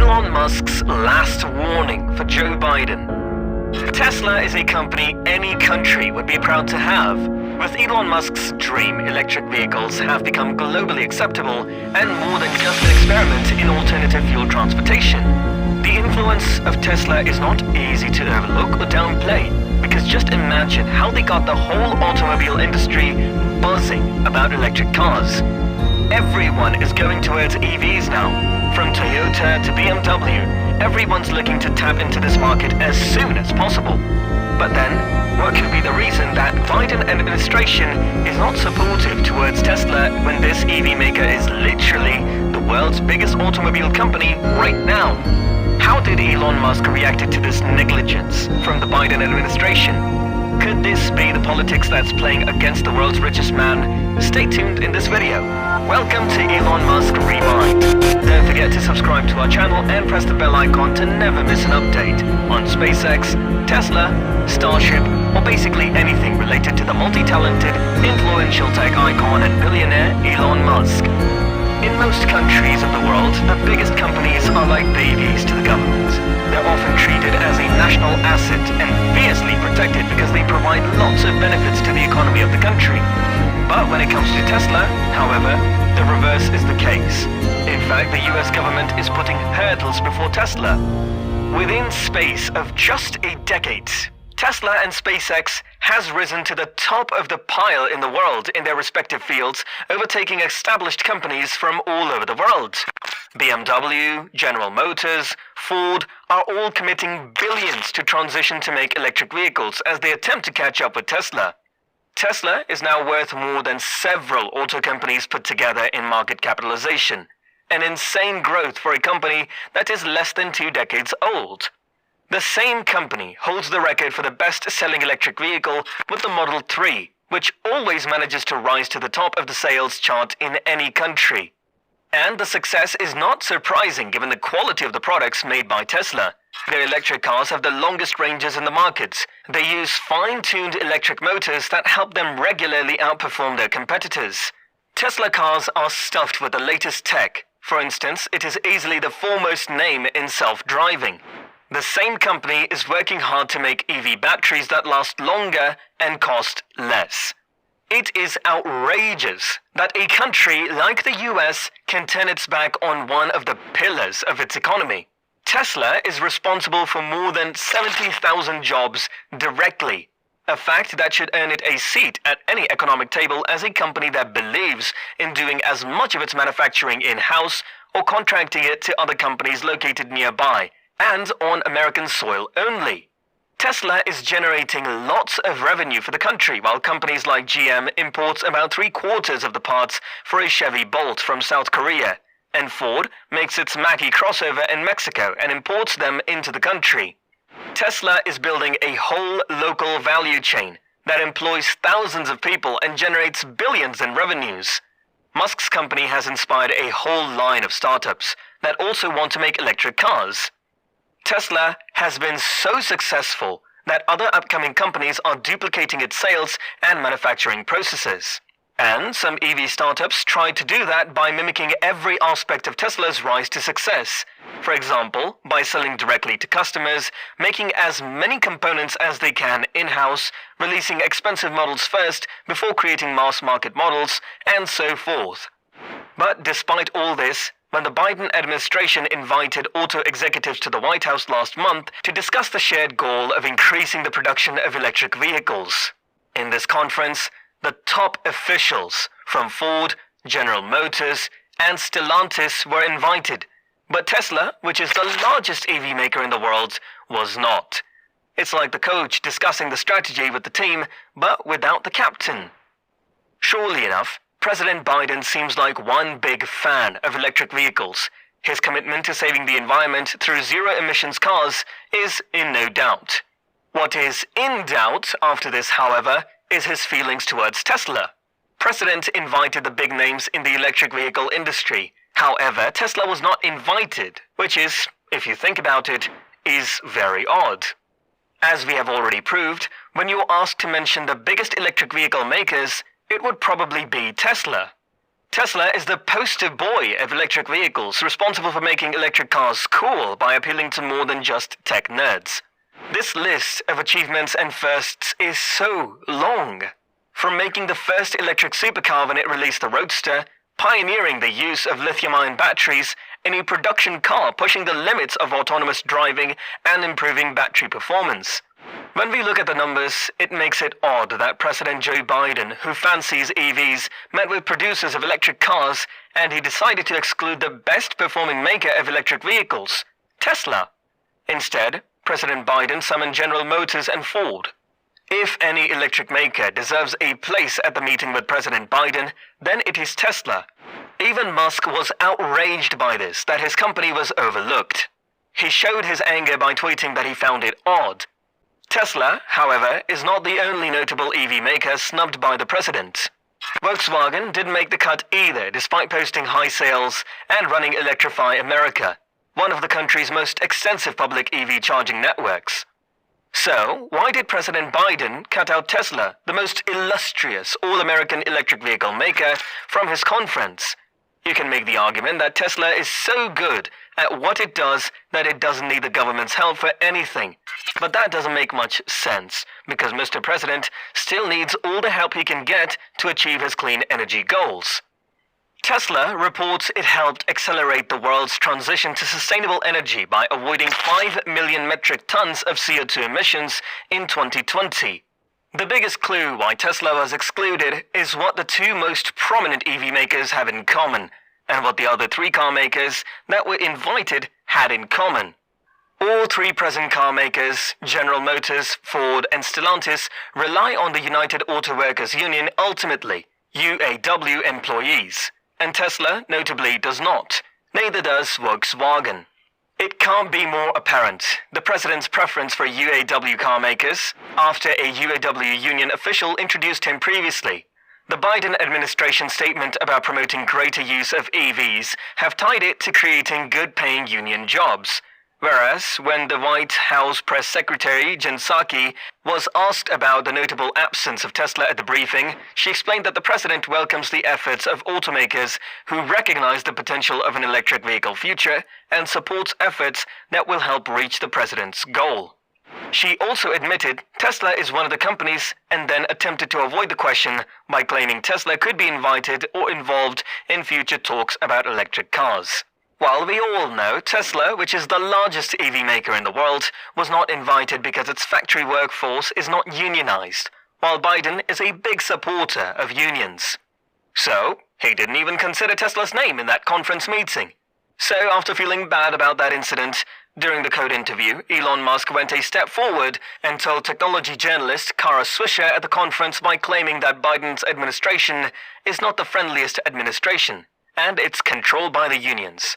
Elon Musk's last warning for Joe Biden. Tesla is a company any country would be proud to have. With Elon Musk's dream, electric vehicles have become globally acceptable and more than just an experiment in alternative fuel transportation. The influence of Tesla is not easy to overlook or downplay, because just imagine how they got the whole automobile industry buzzing about electric cars. Everyone is going towards EVs now, from Toyota to BMW. Everyone's looking to tap into this market as soon as possible. But then, what could be the reason that Biden administration is not supportive towards Tesla when this EV maker is literally the world's biggest automobile company right now? How did Elon Musk react to this negligence from the Biden administration? Could this be the politics that's playing against the world's richest man? Stay tuned in this video. Welcome to Elon Musk Rewind. Don't forget to subscribe to our channel and press the bell icon to never miss an update on SpaceX, Tesla, Starship, or basically anything related to the multi-talented, influential tech icon and billionaire Elon Musk. In most countries of the world, the biggest companies are like babies to the government. They're often treated as a national asset and fiercely protected because they provide lots of benefits to the economy of the country. But when it comes to Tesla, however, the reverse is the case. In fact, the US government is putting hurdles before Tesla. Within space of just a decade, Tesla and SpaceX has risen to the top of the pile in the world in their respective fields, overtaking established companies from all over the world. BMW, General Motors, Ford are all committing billions to transition to make electric vehicles as they attempt to catch up with Tesla. Tesla is now worth more than several auto companies put together in market capitalization, an insane growth for a company that is less than 2 decades old. The same company holds the record for the best-selling electric vehicle with the Model 3, which always manages to rise to the top of the sales chart in any country. And the success is not surprising given the quality of the products made by Tesla. Their electric cars have the longest ranges in the market. They use fine-tuned electric motors that help them regularly outperform their competitors. Tesla cars are stuffed with the latest tech. For instance, it is easily the foremost name in self-driving. The same company is working hard to make EV batteries that last longer and cost less. It is outrageous that a country like the US can turn its back on one of the pillars of its economy. Tesla is responsible for more than 70,000 jobs directly, a fact that should earn it a seat at any economic table as a company that believes in doing as much of its manufacturing in-house or contracting it to other companies located nearby and on American soil only. Tesla is generating lots of revenue for the country, while companies like GM imports about 3/4 of the parts for a Chevy Bolt from South Korea, and Ford makes its Mach-E crossover in Mexico and imports them into the country. Tesla is building a whole local value chain that employs thousands of people and generates billions in revenues. Musk's company has inspired a whole line of startups that also want to make electric cars. Tesla has been so successful that other upcoming companies are duplicating its sales and manufacturing processes. And some EV startups tried to do that by mimicking every aspect of Tesla's rise to success. For example, by selling directly to customers, making as many components as they can in-house, releasing expensive models first before creating mass market models, and so forth. But despite all this, when the Biden administration invited auto executives to the White House last month to discuss the shared goal of increasing the production of electric vehicles. In this conference, the top officials from Ford, General Motors, and Stellantis were invited, but Tesla, which is the largest EV maker in the world, was not. It's like the coach discussing the strategy with the team, but without the captain. Surely enough, President Biden seems like one big fan of electric vehicles. His commitment to saving the environment through zero-emissions cars is in no doubt. What is in doubt after this, however, is his feelings towards Tesla. President invited the big names in the electric vehicle industry. However, Tesla was not invited, which is, if you think about it, is very odd. As we have already proved, when you are asked to mention the biggest electric vehicle makers, it would probably be Tesla. Tesla is the poster boy of electric vehicles, responsible for making electric cars cool by appealing to more than just tech nerds. This list of achievements and firsts is so long. From making the first electric supercar when it released the Roadster, pioneering the use of lithium-ion batteries in a production car, pushing the limits of autonomous driving and improving battery performance. When we look at the numbers, it makes it odd that President Joe Biden, who fancies EVs, met with producers of electric cars, and he decided to exclude the best-performing maker of electric vehicles, Tesla. Instead, President Biden summoned General Motors and Ford. If any electric maker deserves a place at the meeting with President Biden, then it is Tesla. Even Musk was outraged by this, that his company was overlooked. He showed his anger by tweeting that he found it odd. Tesla, however, is not the only notable EV maker snubbed by the president. Volkswagen didn't make the cut either, despite posting high sales and running Electrify America, one of the country's most extensive public EV charging networks. So, why did President Biden cut out Tesla, the most illustrious all-American electric vehicle maker, from his conference? You can make the argument that Tesla is so good at what it does that it doesn't need the government's help for anything. But that doesn't make much sense, because Mr. President still needs all the help he can get to achieve his clean energy goals. Tesla reports it helped accelerate the world's transition to sustainable energy by avoiding 5 million metric tons of CO2 emissions in 2020. The biggest clue why Tesla was excluded is what the two most prominent EV makers have in common, and what the other three car makers that were invited had in common. All three present car makers, General Motors, Ford, and Stellantis, rely on the United Auto Workers Union, ultimately UAW employees. And Tesla, notably, does not. Neither does Volkswagen. It can't be more apparent, the president's preference for UAW car makers, after a UAW union official introduced him previously. The Biden administration statement about promoting greater use of EVs have tied it to creating good-paying union jobs. Whereas, when the White House press secretary, Jen Psaki, was asked about the notable absence of Tesla at the briefing, she explained that the president welcomes the efforts of automakers who recognize the potential of an electric vehicle future and supports efforts that will help reach the president's goal. She also admitted Tesla is one of the companies, and then attempted to avoid the question by claiming Tesla could be invited or involved in future talks about electric cars. While we all know Tesla, which is the largest EV maker in the world, was not invited because its factory workforce is not unionized, while Biden is a big supporter of unions. So, he didn't even consider Tesla's name in that conference meeting. So, after feeling bad about that incident, during the code interview, Elon Musk went a step forward and told technology journalist Kara Swisher at the conference by claiming that Biden's administration is not the friendliest administration, and it's controlled by the unions.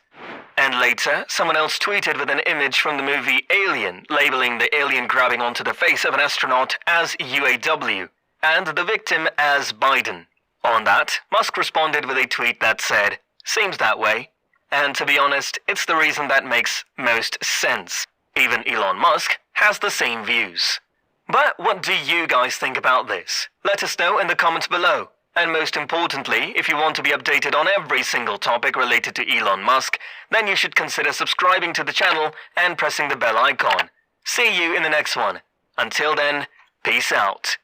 And later, someone else tweeted with an image from the movie Alien, labeling the alien grabbing onto the face of an astronaut as UAW, and the victim as Biden. On that, Musk responded with a tweet that said, "Seems that way." And to be honest, it's the reason that makes most sense. Even Elon Musk has the same views. But what do you guys think about this? Let us know in the comments below. And most importantly, if you want to be updated on every single topic related to Elon Musk, then you should consider subscribing to the channel and pressing the bell icon. See you in the next one. Until then, peace out.